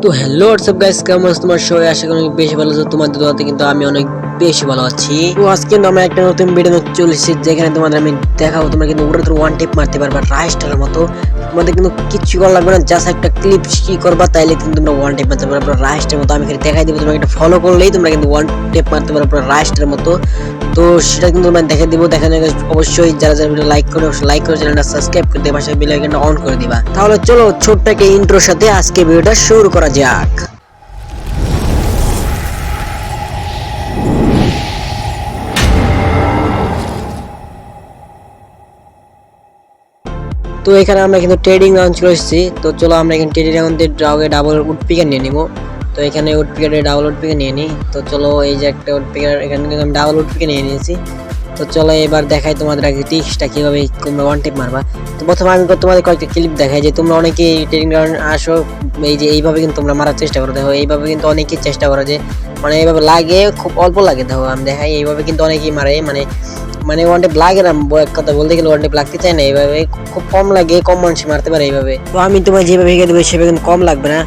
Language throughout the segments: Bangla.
তো হ্যালো হোয়াটসঅ্যাপ গাইস, কেমন আছো? তোমার সবাই আশা করি অনেক বেশি ভালো আছো। তোমাদের দোয়াতে কিন্তু আমি অনেক বেশি ভালো আছি। তো আজকে কিন্তু আমরা একটা নতুন ভিডিও নিয়ে চলে এসেছি, যেখানে তোমাদের আমি দেখাবো তোমরা কিন্তু ওটা ওয়ান টেপ মারতে পারবা রাইস্টারের মতো। তোমাদের কিন্তু কিছু করা লাগবে না, জাস্ট একটা ক্লিপ কি করবা, তাইলে কিন্তু তোমরা ওয়ান টেপ মারতে পারবা রাইস্টারের মতো। আমি খালি দেখাই দেবো, তোমরা একটা ফলো করলেই তোমরা কিন্তু ওয়ান টেপ মারতে পারবা রাইস্টারের মতো। তো সেটা কিন্তু তোমরা দেখে দিব। দেখানো অবশ্যই যারা যারা ভিডিও লাইক করে চ্যানেলটা সাবস্ক্রাইব করে দিয়ে পাশে বেল আইকনটা অন করে দিবা। তাহলে চলো ছোট্ট একটা ইন্ট্রোর সাথে আজকে ভিডিওটা শুরু করা যাক। তো এখানে আমরা কিন্তু ট্রেডিং লঞ্চ করে এসেছি। তো চলো আমরা এখানে ট্রেডিং রাউন্ডে ডাবল উড পিকার নিয়ে নিব। তো এখানে উড পিকারে ডাবল উড পিকার নিয়ে নিই। তো চলো এই যে একটা উড পিকার, এখানে কিন্তু আমি ডাবল উড পিকার নিয়ে নিয়েছি। তো চলো এবার দেখাই তোমাদের আগে টিক্সটা কিভাবে তোমরা ওয়ান টেপ মারবা। তো প্রথমে আমি তোমাদের কয়েকটা ক্লিপ দেখাই, যে তোমরা অনেকে ট্রেডিং রাউন্ড আসো, এই যে এইভাবে কিন্তু তোমরা মারার চেষ্টা করো। দেখো এইভাবে কিন্তু অনেকেই চেষ্টা করে, যে মানে এইভাবে লাগে, খুব অল্প লাগে। দেখো আমি দেখাই, এইভাবে কিন্তু অনেকেই মারে, মানে মানে ওয়ান টেপ লাগে না, এক কথা বলতে গেলে ওয়ান টেপ লাগতে চায় না। এইভাবে খুব কম লাগে, কম মানুষ মারতে পারে এইভাবে। তো আমি তোমার যেভাবে শিখে দেবো সেভাবে কিন্তু কম লাগবে না,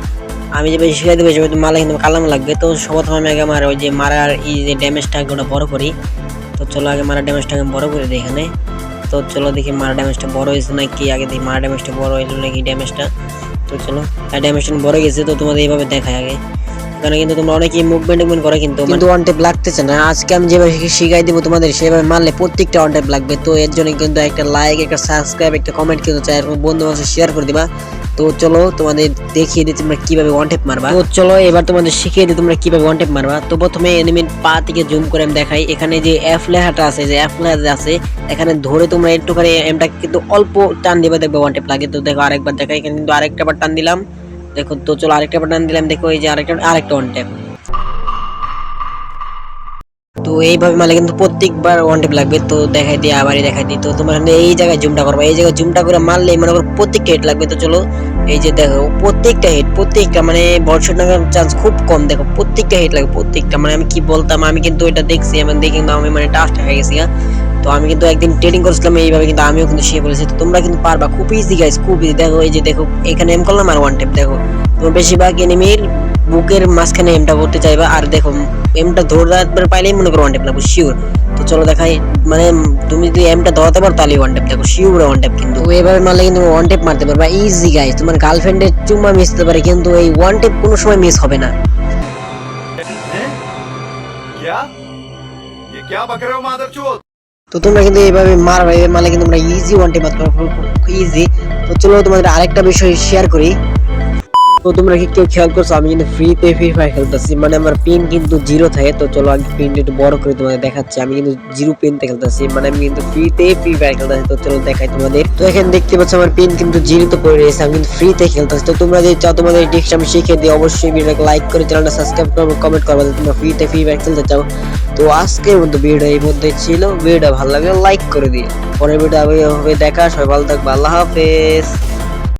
আমি যেভাবে শিখে দেবো সেভাবে মারলে কিন্তু কালাম লাগবে। তো সর্বপ্রথম আমি আগে আমার ওই যে মারার এই যে ড্যামেজটাকে ওটা বড় করি। তো চলো আগে মারা ড্যামেজটাকে বড় করে দিই এখানে। তো চলো দেখি মারা ড্যামেজটা বড় হয়েছে নাকি, আগে দেখি মারা ড্যামেজটা বড় হইলো নাকি ড্যামেজটা। তো চলো ড্যামেজটা বড় গেছে। তো তোমাদের এইভাবে দেখায় আগে, এখানে কিন্তু তোমরা অনেকেই মুভমেন্ট করে, কিন্তু ওয়ান টেপ লাগতেছে না। আজকে আমি যেভাবে শিখাই দিব তোমাদের, সেভাবে মারলে প্রত্যেকটা ওয়ান টেপ লাগবে। তো এর জন্য কিন্তু একটা লাইক, একটা সাবস্ক্রাইব, একটা কমেন্ট কিন্তু চাই, বন্ধু বান্ধব শেয়ার করে দিবা। তো চলো তোমাদের দেখিয়ে দিই তোমরা কিভাবে ওয়ান টেপ মারবা। তো চলো এবার তোমাদের শিখিয়ে দিই তোমরা কিভাবে ওয়ান টেপ মারবা। তো প্রথমে এনিমির পা থেকে জুম করে আমি দেখাই, এখানে যে এফ লেখাটা আছে, যে এফ লেখা আছে এখানে ধরে তোমরা একটুখানি এমটা কিন্তু অল্প টান দিবে, দেখবে ওয়ান টেপ লাগে। তো দেখো আরেকবার দেখাই, এখানে কিন্তু আরেকটা বার টান দিলাম, দেখো। তো চলো আরেকটা বাটন দিলাম, দেখো এই যে আরেকটা ওয়ান ট্যাপ। তো এইভাবে মারলে কিন্তু প্রত্যেকবার ওয়ান ট্যাপ লাগবে। তো দেখাই দিই, আবারই দেখাই দিই। তো তোমার এই জায়গায় জুমটা করবা, এই জায়গায় জুমটা করে মারলে মনে করো প্রত্যেকটা হিট লাগবে। তো চলো এই যে দেখো প্রত্যেকটা হিট, প্রত্যেকটা মানে বর্ষট লাগার চান্স খুব কম। দেখো প্রত্যেকটা হিট লাগে, প্রত্যেকটা। মানে আমি কি বলতাম, আমি কিন্তু এটা দেখছি, আমি দেখি কিন্তু আমি মানে টাস্ট হয়ে গেছি। তো আমি কিন্তু একদিন ট্রেডিং করছিলাম এইভাবে, কিন্তু আমিও কিন্তু শিখে বলেছি। তো তোমরা কিন্তু পারবা, খুব ইজি গাইস, খুব ইজি। দেখো এই যে দেখো এখানে এম করলাম আর ওয়ান ট্যাপ। দেখো তোমরা বেশিরভাগ এনিমির বুকের মাঝখানে এমটা করতে চাইবা, আর দেখো এমটা ধরতে পাইলেই মনে করো ওয়ান ট্যাপ লাগবে শিওর। তো চলো দেখাই, মানে তুমি যদি এমটা ধরাতে পারো তাহলে ওয়ান ট্যাপ, দেখো শিওর ওয়ান ট্যাপ। কিন্তু এইভাবে মারলে কিন্তু ওয়ান ট্যাপ মারতে পারবা ইজি গাইস। তোমার গার্লফ্রেন্ডের চুম্মা মিস হতে পারে, কিন্তু এই ওয়ান ট্যাপ কোনো সময় মিস হবে না। क्या ये क्या बक रहे हो मादरचोद। তো তোমরা কিন্তু এইভাবে মারবে, মারলে কিন্তু তোমরা ইজি ওয়ান টেপ মারতে পারবে, ইজি। তো চলো তোমাদের আরেকটা বিষয় শেয়ার করি। তো তোমরা কি কেউ খেয়াল করছো, আমি কিন্তু ফ্রিতে ফ্রি ফায়ার খেলতেছি, মানে আমার পিন কিন্তু 0 থাকে। তো চলো আগে পিনটা একটু বড় করে তোমাদের দেখাচ্ছি, আমি কিন্তু 0 পিনতে খেলতেছি, মানে আমি কিন্তু ফ্রিতে ফ্রি ফায়ার খেলতেছি। তো চলো দেখাই তোমাদের। তো এখানে দেখতে পাচ্ছ আমার পিন কিন্তু 0 তে পড়ে রয়েছে, আমি কিন্তু ফ্রিতে খেলতেছি। তো তোমরা যদি চাও তোমাদের টিপস আমি শিখিয়ে দিই, অবশ্যই ভিডিওটাকে লাইক করে চ্যানেলটা সাবস্ক্রাইব করবে, কমেন্ট করবে যে তোমরা ফ্রিতে ফ্রি ফায়ার খেলতে চাও। তো আজকের মতো ভিডিও এই মধ্যে ছিল। ভিডিওটা ভালো লাগলে লাইক করে দিও। পরের ভিডিও হবে দেখা, সবাই ভালো থাকবে, আল্লাহ হাফেজ।